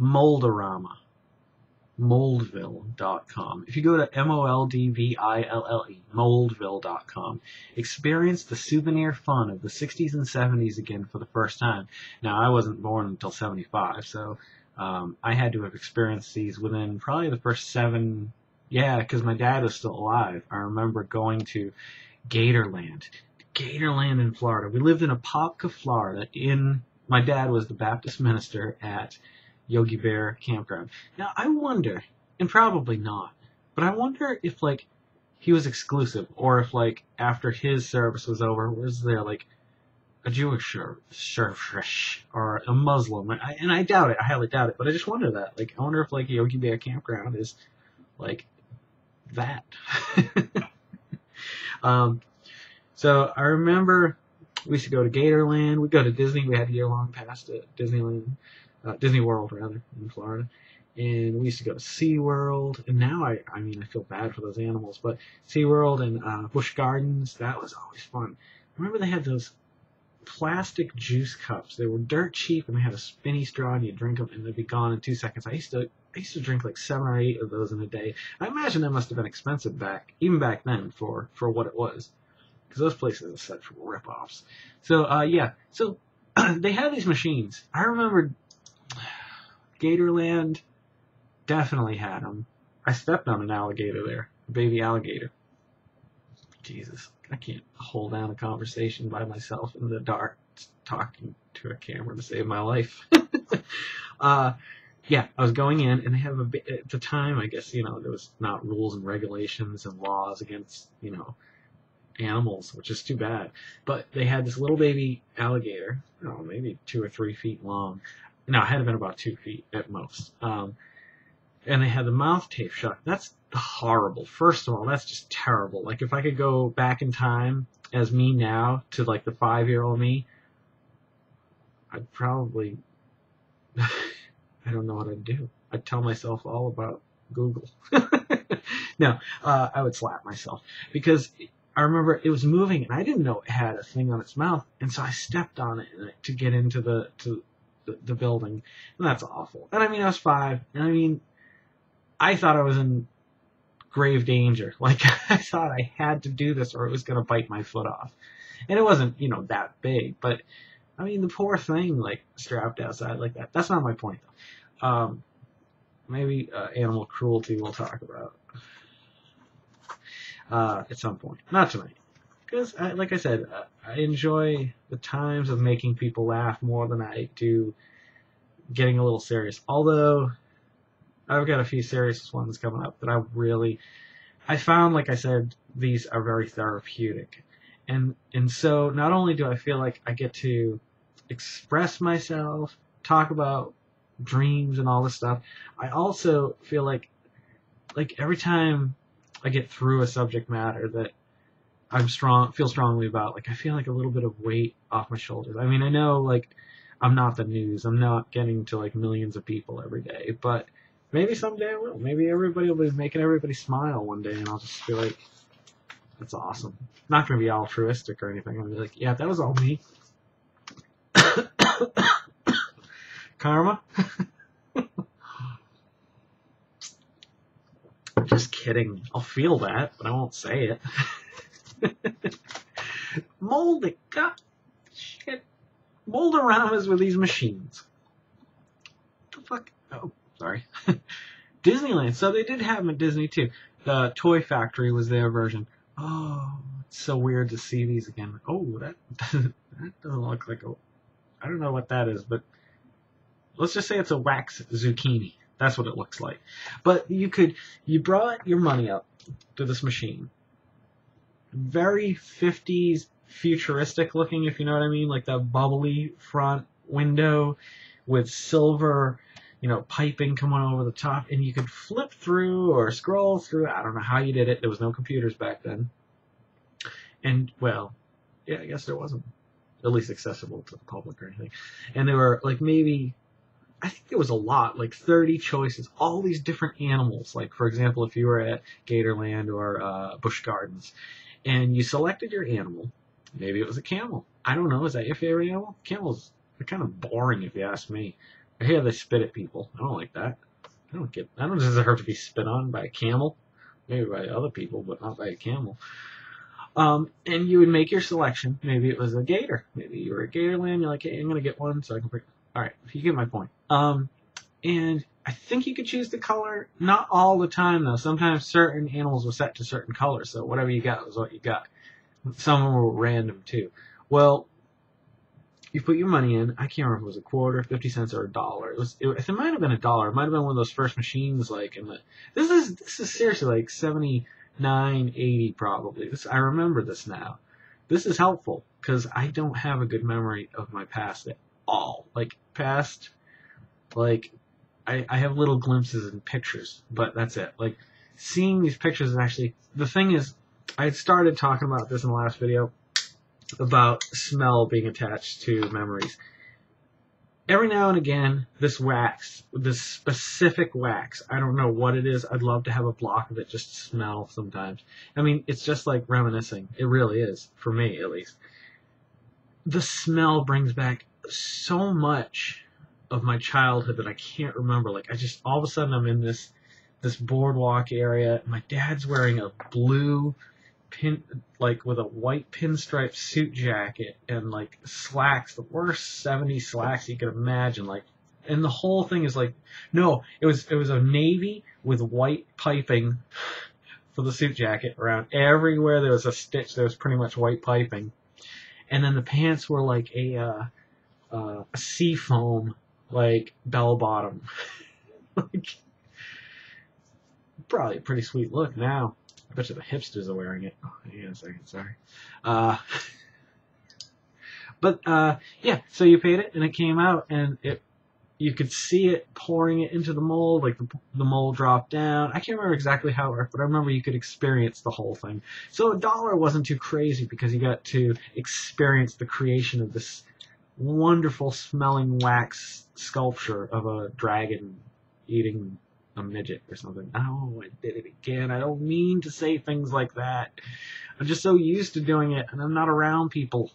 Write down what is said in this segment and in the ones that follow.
Moldorama. Moldville.com. If you go to Moldville, Moldville.com, experience the souvenir fun of the 60s and 70s again for the first time. Now, I wasn't born until 75, so I had to have experienced these within probably the first 7. Yeah, because my dad was still alive. I remember going to Gatorland. Gatorland in Florida. We lived in Apopka, Florida. My dad was the Baptist minister at Yogi Bear Campground. Now, I wonder, and probably not, but I wonder if, like, he was exclusive, or if, like, after his service was over, was there, like, a Jewish service, or a Muslim? And I doubt it. I highly doubt it, but I just wonder that. Like, I wonder if, like, Yogi Bear Campground is, like, that. So I remember we used to go to Gatorland. We'd go to Disney. We had a year-long pass to Disneyland. Disney World, rather, in Florida. And we used to go to SeaWorld. And now, I mean, I feel bad for those animals. But SeaWorld and Busch Gardens, that was always fun. I remember they had those plastic juice cups. They were dirt cheap, and they had a spinny straw, and you drink them, and they'd be gone in 2 seconds. I used to drink like 7 or 8 of those in a day. I imagine that must have been expensive even back then for what it was. Because those places are such rip-offs. So, yeah. So, they had these machines. I remember Gatorland definitely had them. I stepped on an alligator there, a baby alligator. Jesus, I can't hold down a conversation by myself in the dark, talking to a camera to save my life. Yeah, I was going in, and they have at the time, I guess, there was not rules and regulations and laws against, animals, which is too bad. But they had this little baby alligator, maybe 2 or 3 feet long. No, it had been about 2 feet at most. And they had the mouth taped shut. That's horrible. First of all, that's just terrible. Like, if I could go back in time as me now to, like, the 5-year-old me, I'd probably, I don't know what I'd do. I'd tell myself all about Google. No, I would slap myself. Because I remember it was moving, and I didn't know it had a thing on its mouth, and so I stepped on it to get into the building, and that's awful. And I mean, I was 5, and I mean, I thought I was in grave danger. Like, I thought I had to do this or it was going to bite my foot off. And it wasn't, that big, but I mean, the poor thing, like, strapped outside like that. That's not my point, though. Maybe animal cruelty we'll talk about at some point. Not tonight. Because, like I said, I enjoy the times of making people laugh more than I do getting a little serious. Although, I've got a few serious ones coming up that I found, like I said, these are very therapeutic. And so, not only do I feel like I get to express myself, talk about dreams and all this stuff, I also feel like every time I get through a subject matter that feel strongly about, like, I feel like a little bit of weight off my shoulders. I mean, I know, like, I'm not the news. I'm not getting to, like, millions of people every day, but maybe someday I will. Maybe everybody will be making everybody smile one day, and I'll just be like, that's awesome. Not going to be altruistic or anything. I'll be like, yeah, that was all me. Karma? Just kidding. I'll feel that, but I won't say it. Shit. Moldoramas with these machines. What the fuck? Oh, sorry. Disneyland. So they did have them at Disney, too. The Toy Factory was their version. Oh, it's so weird to see these again. Oh, that doesn't look like I don't know what that is, but let's just say it's a wax zucchini. That's what it looks like. But you brought your money up to this machine. Very 50s futuristic looking, if you know what I mean, like that bubbly front window with silver, piping coming over the top, and you could flip through or scroll through. I don't know how you did it. There was no computers back then. And, well, yeah, I guess there wasn't, at least accessible to the public or anything. And there were, like, maybe, I think there was a lot, like 30 choices, all these different animals. Like, for example, if you were at Gatorland or Busch Gardens, and you selected your animal, maybe it was a camel. I don't know, is that your favorite animal? Camels are kind of boring if you ask me. I hear they spit at people. I don't like that. I don't deserve to be spit on by a camel. Maybe by other people, but not by a camel. And you would make your selection. Maybe it was a gator. Maybe you were a Gatorland. You're like, hey, I'm gonna get one so I can bring. All right, you get my point. And I think you could choose the color. Not all the time though. Sometimes certain animals were set to certain colors, so whatever you got was what you got. Some of them were random too. Well, you put your money in. I can't remember if it was a quarter, 50 cents, or $1. It might have been $1. It might have been one of those first machines, like in the. This is seriously like 79, 80 probably. I remember this now. This is helpful because I don't have a good memory of my past at all. Like past, like I have little glimpses in pictures, but that's it. Like seeing these pictures is actually the thing is. I had started talking about this in the last video about smell being attached to memories. Every now and again, this wax, this specific wax, I don't know what it is. I'd love to have a block of it just to smell sometimes. I mean, it's just like reminiscing. It really is, for me at least. The smell brings back so much of my childhood that I can't remember. Like, all of a sudden I'm in this boardwalk area. My dad's wearing a blue with a white pinstripe suit jacket and like slacks, the worst 70s slacks you could imagine, like, and the whole thing is like, no, it was a navy with white piping for the suit jacket. Around everywhere there was a stitch, there was pretty much white piping, and then the pants were like a sea foam, like bell bottom. Like, probably a pretty sweet look now. I bet you the hipsters are wearing it. Oh, hang on a second, sorry. Yeah, so you paid it, and it came out, and you could see it pouring it into the mold, like the mold dropped down. I can't remember exactly how it worked, but I remember you could experience the whole thing. So $1 wasn't too crazy because you got to experience the creation of this wonderful smelling wax sculpture of a dragon eating a midget or something. Oh, I did it again. I don't mean to say things like that. I'm just so used to doing it, and I'm not around people.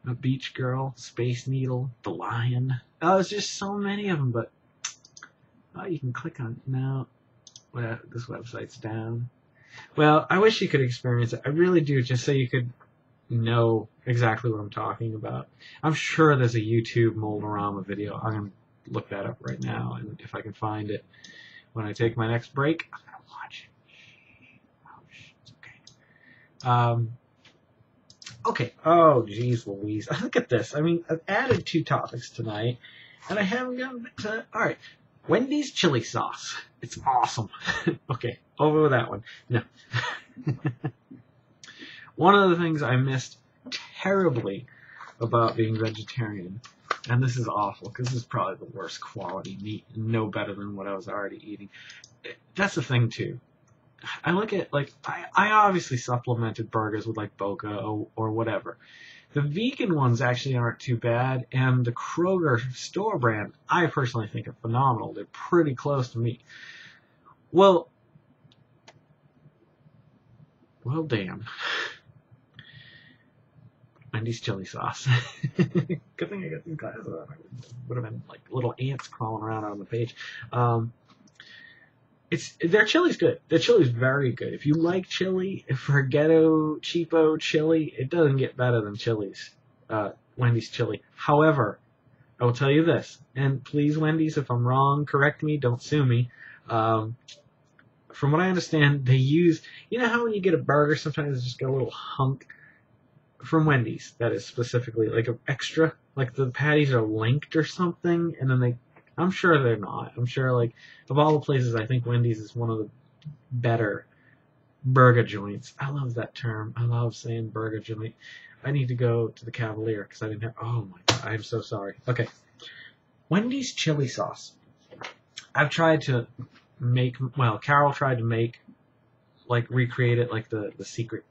A beach girl, Space Needle, the lion. Oh, there's just so many of them, but you can click on it now. Well, this website's down. Well, I wish you could experience it. I really do, just so you could know exactly what I'm talking about. I'm sure there's a YouTube Mold-A-Rama video. I'm going to look that up right now, and if I can find it when I take my next break, I'm going to watch it. Oh, it's okay. Okay. Oh, geez Louise. Look at this. I mean, I've added 2 topics tonight, and I haven't gotten to... All right. Wendy's chili sauce. It's awesome. Okay, over with that one. No. One of the things I missed terribly about being vegetarian, and this is awful because this is probably the worst quality meat, no better than what I was already eating. That's the thing too. I look at, like, I obviously supplemented burgers with like Boca or whatever. The vegan ones actually aren't too bad, and the Kroger store brand, I personally think are phenomenal. They're pretty close to meat. Well, damn. Wendy's chili sauce. Good thing I got these glasses on. Would have been like little ants crawling around on the page. Their chili's good. Their chili's very good. If you like chili, for ghetto, cheapo chili, it doesn't get better than Chili's, Wendy's chili. However, I will tell you this, and please, Wendy's, if I'm wrong, correct me, don't sue me. From what I understand, they use, you know how when you get a burger, sometimes it's just got a little hunk from Wendy's, that is specifically, like an extra, like the patties are linked or something, and then I'm sure they're not. I'm sure, like, of all the places, I think Wendy's is one of the better burger joints. I love that term. I love saying burger joint. I need to go to the Cavalier because I didn't have, oh my God, I'm so sorry. Okay. Wendy's chili sauce. I've tried to make, well, Carol tried to make, like, recreate it like the secret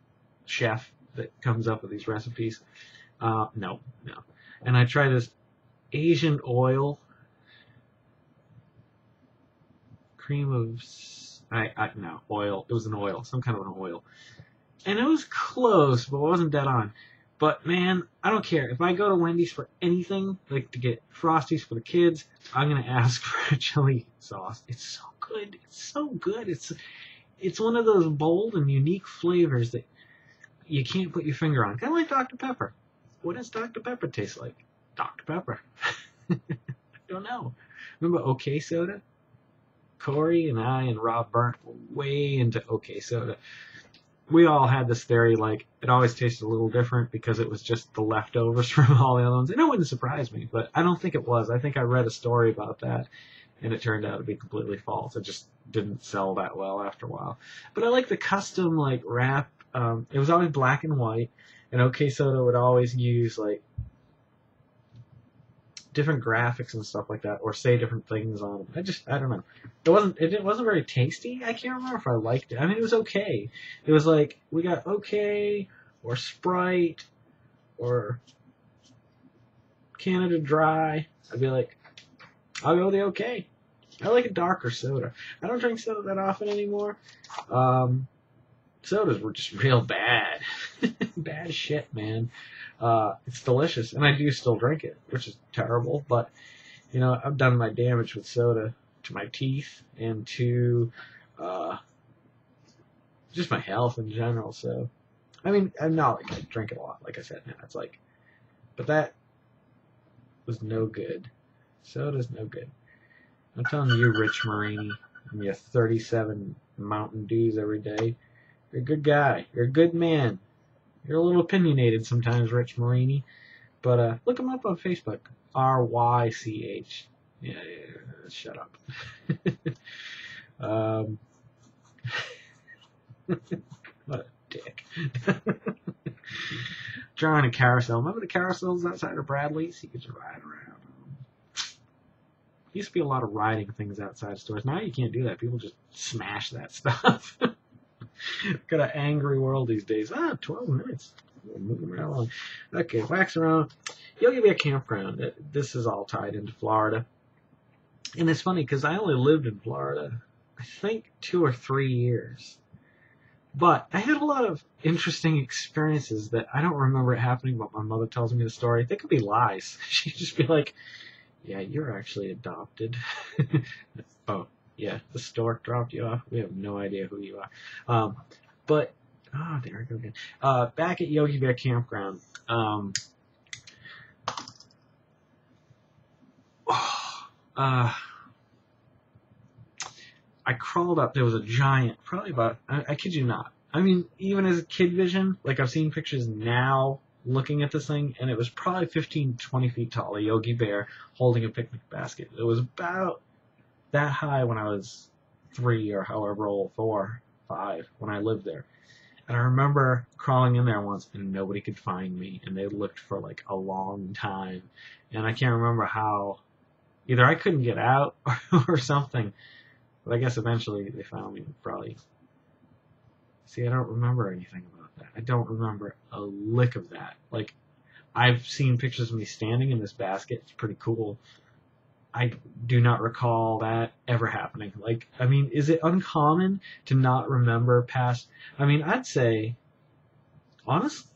chef that comes up with these recipes. No. And I tried this Asian oil, cream of, no, oil. It was an oil, some kind of an oil. And it was close, but it wasn't dead on. But man, I don't care. If I go to Wendy's for anything, like to get Frosties for the kids, I'm gonna ask for a chili sauce. It's so good. It's so good. It's one of those bold and unique flavors that you can't put your finger on. Kind of like Dr. Pepper. What does Dr. Pepper taste like? Dr. Pepper. I don't know. Remember OK Soda? Corey and I and Rob Burnt were way into OK Soda. We all had this theory, like, it always tasted a little different because it was just the leftovers from all the other ones. And it wouldn't surprise me, but I don't think it was. I think I read a story about that, and it turned out to be completely false. It just didn't sell that well after a while. But I like the custom, like, wrap. It was always black and white, and OK Soda would always use, like, different graphics and stuff like that, or say different things on them. I don't know. It wasn't very tasty. I can't remember if I liked it. I mean, it was okay. It was like, we got OK, or Sprite, or Canada Dry. I'd be like, I'll go with the OK. I like a darker soda. I don't drink soda that often anymore. Sodas were just real bad. Bad shit, man. It's delicious, and I do still drink it, which is terrible, but, you know, I've done my damage with soda to my teeth and to just my health in general, so, I mean, I'm not like I drink it a lot, like I said, now it's like, but that was no good. Soda's no good. I'm telling you, Rich Marini, and your 37 Mountain Dews every day, you're a good guy, you're a good man. You're a little opinionated sometimes, Rich Marini, but look him up on Facebook, RYCH. Yeah, shut up. What a dick. Drawing a carousel. Remember the carousels outside of Bradley's? You could just ride around. Used to be a lot of riding things outside stores. Now you can't do that. People just smash that stuff. Got an angry world these days. 12 minutes. We're moving right along. Okay, wax around. Yogi Bear Campground. This is all tied into Florida. And it's funny because I only lived in Florida, I think, 2 or 3 years. But I had a lot of interesting experiences that I don't remember it happening, but my mother tells me the story. They could be lies. She'd just be like, yeah, you're actually adopted. Oh. Yeah, the stork dropped you off. We have no idea who you are. But, there I go again. Back at Yogi Bear Campground. I crawled up. There was a giant, probably about, I kid you not. I mean, even as a kid vision, like I've seen pictures now looking at this thing, and it was probably 15, 20 feet tall, a Yogi Bear holding a picnic basket. It was about that high when I was 3 or however old, 4, 5, when I lived there. And I remember crawling in there once and nobody could find me, and they looked for like a long time. And I can't remember how, either I couldn't get out or something, but I guess eventually they found me. Probably. See, I don't remember anything about that. I don't remember a lick of that. Like, I've seen pictures of me standing in this basket. It's pretty cool. I do not recall that ever happening. Like, I mean, is it uncommon to not remember past? I mean, I'd say, honestly,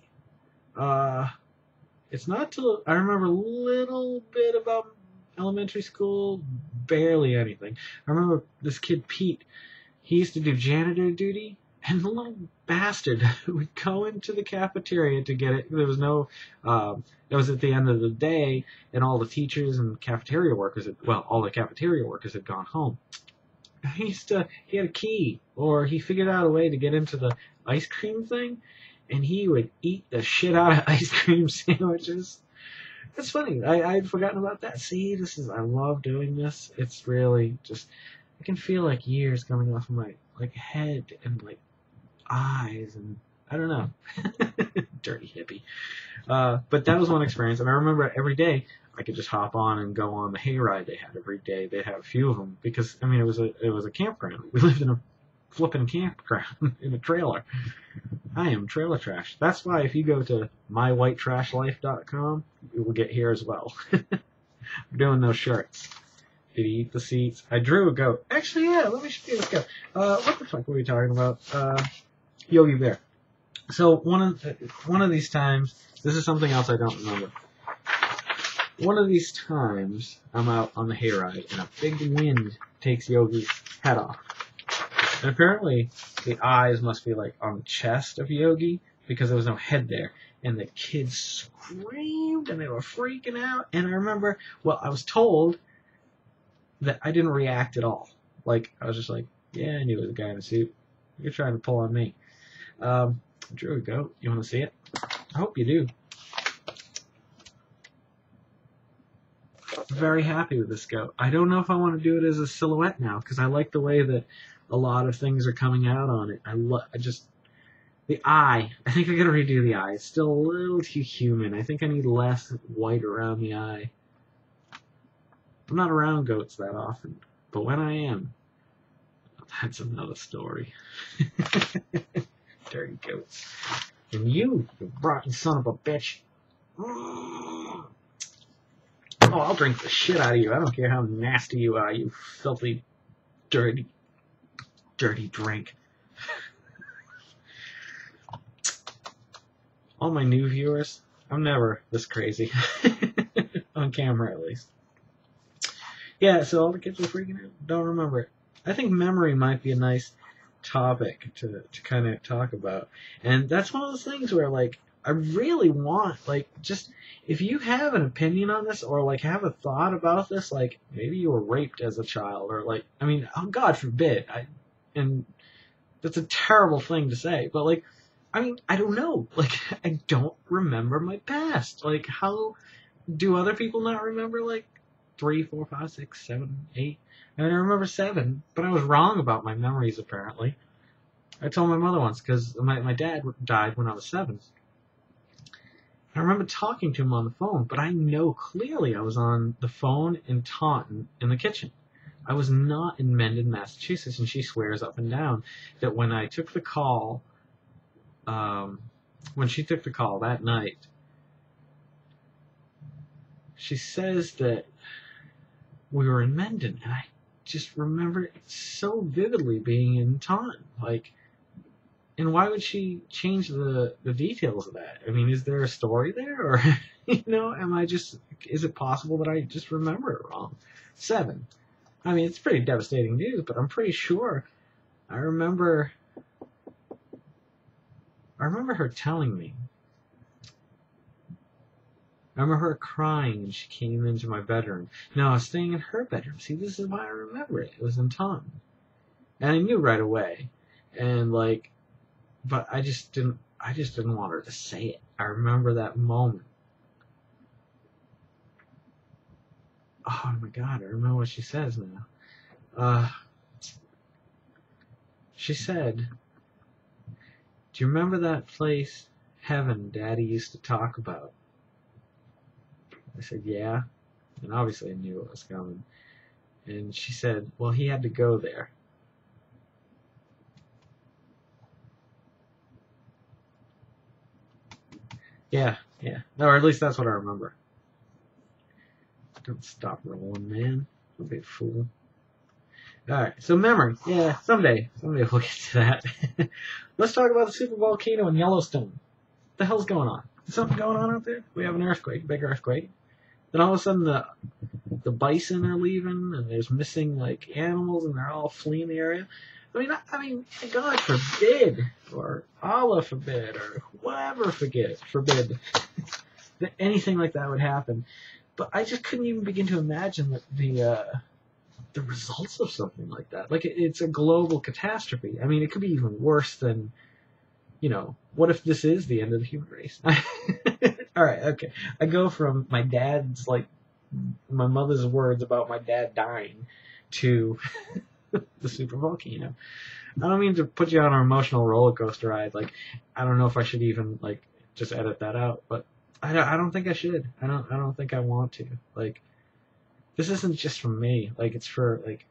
it's not till I remember a little bit about elementary school, barely anything. I remember this kid, Pete, he used to do janitor duty, and the little bastard would go into the cafeteria to get it. There was no, it was at the end of the day, and all the teachers and cafeteria workers, all the cafeteria workers had gone home. He had a key, or he figured out a way to get into the ice cream thing, and he would eat the shit out of ice cream sandwiches. It's funny. I had forgotten about that. See, I love doing this. It's really just, I can feel like years coming off of my, like, head and, like, eyes, and I don't know. Dirty hippie. But that was one experience, and I remember every day I could just hop on and go on the hayride they had every day. They had a few of them because, I mean, it was a campground. We lived in a flipping campground in a trailer. I am trailer trash. That's why if you go to mywhitetrashlife.com, you will get here as well. I'm doing those shirts. Did he eat the seats? I drew a goat. Actually, yeah, let me show you this goat. What the fuck were we talking about? Yogi Bear. So one of these times, this is something else I don't remember. One of these times, I'm out on the hayride, and a big wind takes Yogi's head off. And apparently, the eyes must be like on the chest of Yogi because there was no head there. And the kids screamed and they were freaking out. And I remember, well, I was told that I didn't react at all. Like, I was just like, yeah, I knew it was a guy in a suit. You're trying to pull on me. Drew a goat. You want to see it? I hope you do. Very happy with this goat. I don't know if I want to do it as a silhouette now because I like the way that a lot of things are coming out on it. I just the eye. I think I gotta redo the eye. It's still a little too human. I think I need less white around the eye. I'm not around goats that often, but when I am, that's another story. Dirty goats. And you rotten son of a bitch. Oh, I'll drink the shit out of you. I don't care how nasty you are, you filthy, dirty drink. All my new viewers, I'm never this crazy. On camera, at least. Yeah, so all the kids were freaking out. Don't remember it. I think memory might be a nice topic to kind of talk about. And that's one of those things where, like, I really want, like, just, if you have an opinion on this or, like, have a thought about this, like, maybe you were raped as a child or, like, I mean, oh, God forbid. And that's a terrible thing to say, but, like, I mean, I don't know. Like, I don't remember my past. Like, how do other people not remember, like, 3, 4, 5, 6, 7, 8? I mean, I remember 7, but I was wrong about my memories, apparently. I told my mother once, because my dad died when I was 7. I remember talking to him on the phone, but I know clearly I was on the phone in Taunton in the kitchen. I was not in Mendon, Massachusetts, and she swears up and down that when I took the call, when she took the call that night, she says that we were in Mendon, and I just remember it so vividly being in Taunton. Like, and why would she change the details of that? I mean, is there a story there, or you know, is it possible that I just remember it wrong? 7. I mean, it's pretty devastating news, but I'm pretty sure I remember her telling me. I remember her crying and she came into my bedroom. No, I was staying in her bedroom. See, this is why I remember it. It was in Taunton. And I knew right away. And like, but I just didn't want her to say it. I remember that moment. Oh my God, I remember what she says now. She said, do you remember that place, Heaven, Daddy used to talk about? I said, yeah. And obviously I knew it was coming. And she said, well, he had to go there. Yeah. Or at least that's what I remember. Don't stop rolling, man. Don't be a fool. Alright, so memory. Yeah, someday we'll get to that. Let's talk about the super volcano in Yellowstone. What the hell's going on? Is something going on out there? We have an earthquake, big earthquake. Then all of a sudden the bison are leaving, and there's missing like animals, and they're all fleeing the area. I mean, God forbid, or Allah forbid, or whatever forbid that anything like that would happen. But I just couldn't even begin to imagine the results of something like that. Like, it's a global catastrophe. I mean, it could be even worse than, you know, what if this is the end of the human race? All right, okay. I go from my mother's words about my dad dying to the super volcano. I don't mean to put you on an emotional roller coaster ride. Like, I don't know if I should even like just edit that out, but I don't think I should. I don't think I want to. Like, this isn't just for me. Like, it's for like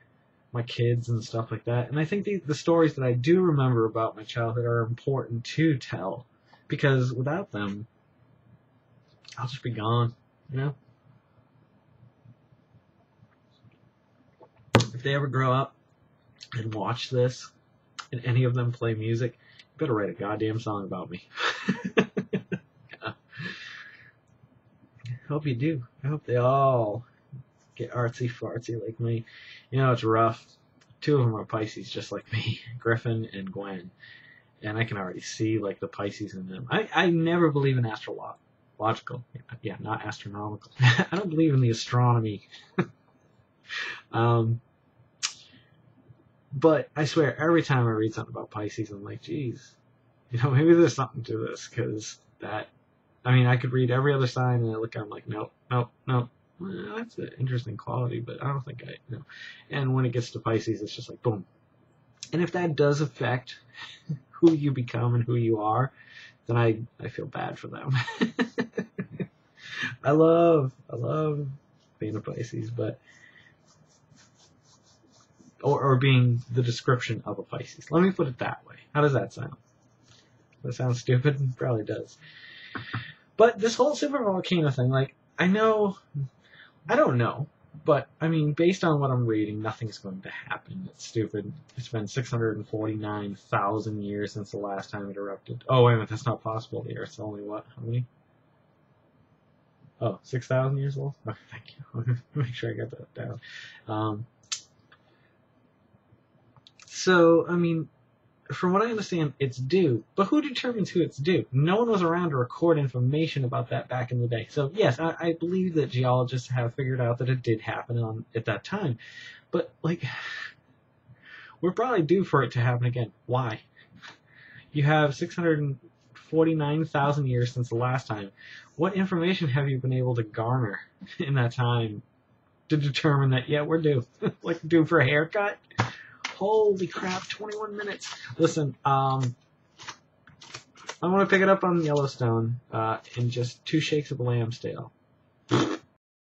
my kids and stuff like that. And I think the stories that I do remember about my childhood are important to tell, because without them, I'll just be gone, you know? If they ever grow up and watch this, and any of them play music, Better write a goddamn song about me. I hope you do. I hope they all get artsy fartsy like me. You know, it's rough. 2 of them are Pisces, just like me, Griffin and Gwen. And I can already see like the Pisces in them. I never believe in astrological. Yeah, not astronomical. I don't believe in the astronomy. But I swear, every time I read something about Pisces, I'm like, geez, maybe there's something to this, because I could read every other sign, and I look at it, I'm like, nope, nope, nope. Well, that's an interesting quality, but I don't think And when it gets to Pisces, it's just like, boom. And if that does affect who you become and who you are, then I feel bad for them. I love being a Pisces, but or being the description of a Pisces. Let me put it that way. How does that sound? That sounds stupid? It probably does. But this whole super volcano thing, like, I don't know, but based on what I'm reading, nothing's going to happen. It's stupid. It's been 649,000 years since the last time it erupted. Oh, wait a minute, that's not possible. The Earth's only what? How many? Oh, 6,000 years old? Oh, thank you. Make sure I got that down. So, from what I understand, it's due. But who determines who it's due? No one was around to record information about that back in the day. So, yes, I believe that geologists have figured out that it did happen at that time. But, we're probably due for it to happen again. Why? You have 649,000 years since the last time. What information have you been able to garner in that time to determine that, yeah, we're due? Due for a haircut? Holy crap, 21 minutes. Listen, I'm going to pick it up on Yellowstone in just 2 shakes of lamb's tail.